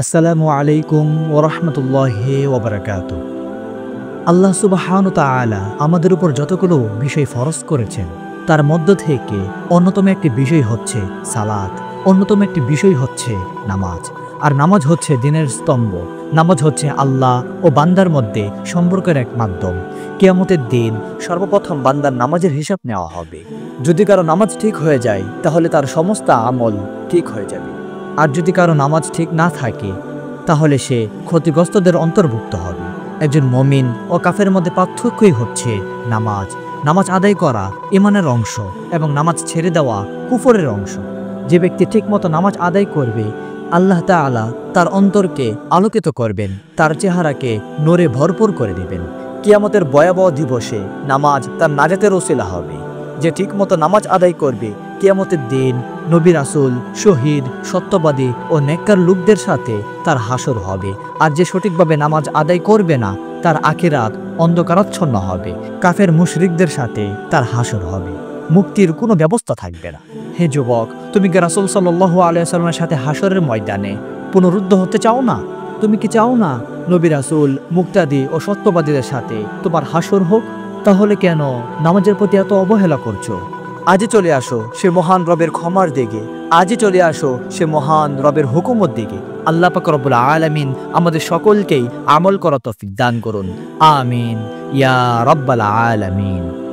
আসসালামু আলাইকুম ওরহমতুল্লাহি ওবারাকাতু। আল্লাহ সুবহানাহু তাআলা আমাদের উপর যতগুলো বিষয় ফরজ করেছেন তার মধ্য থেকে অন্যতম একটি বিষয় হচ্ছে সালাত, অন্যতম একটি বিষয় হচ্ছে নামাজ। আর নামাজ হচ্ছে দিনের স্তম্ভ। নামাজ হচ্ছে আল্লাহ ও বান্দার মধ্যে সম্পর্কের এক মাধ্যম। কিয়ামতের দিন সর্বপ্রথম বান্দার নামাজের হিসাব নেওয়া হবে। যদি কারো নামাজ ঠিক হয়ে যায় তাহলে তার সমস্ত আমল ঠিক হয়ে যাবে। আর যদি কারো নামাজ ঠিক না থাকে তাহলে সে ক্ষতিগ্রস্তদের অন্তর্ভুক্ত হবে। একজন মমিন ও কাফের মধ্যে পার্থক্যই হচ্ছে নামাজ। নামাজ আদায় করা ঈমানের অংশ এবং নামাজ ছেড়ে দেওয়া কুফরের অংশ। যে ব্যক্তি ঠিকমতো নামাজ আদায় করবে আল্লাহ তাআলা তার অন্তরকে আলোকিত করবেন, তার চেহারাকে নূরে ভরপুর করে দিবেন। কিয়ামতের ভয়াবহ দিবসে নামাজ তার নাজাতের ওসিলা হবে। যে ঠিকমতো নামাজ আদায় করবে কিয়ামতের দিন নবী রাসূল, শহীদ, সত্যবাদী ও নেককার লোকদের সাথে তার হাসর হবে। আর যে সঠিকভাবে নামাজ আদায় করবে না তার আখিরাত অন্ধকারাচ্ছন্ন হবে। কাফের মুশরিকদের সাথে তার হাসর হবে। মুক্তির কোনো ব্যবস্থা থাকবে না। হে যুবক, তুমি কি রাসূল সাল্লাল্লাহু আলাইহি ওয়াসাল্লামের সাথে হাসরের ময়দানে পুনরুদ্ধ হতে চাও না? তুমি কি চাও না নবী রাসূল, মুক্তাদি ও সত্যবাদীদের সাথে তোমার হাসর হোক? তাহলে কেন নামাজের প্রতি এত অবহেলা করছো? আজই চলে আসো সে মহান রবের ক্ষমার দিকে। আজই চলে আসো সে মহান রবের হুকুমত দিকে। আল্লাহ পাক রব্বুল আলামিন আমাদের সকলকেই আমল করা তৌফিক দান করুন। আমিন ইয়া রাব্বাল আলামিন।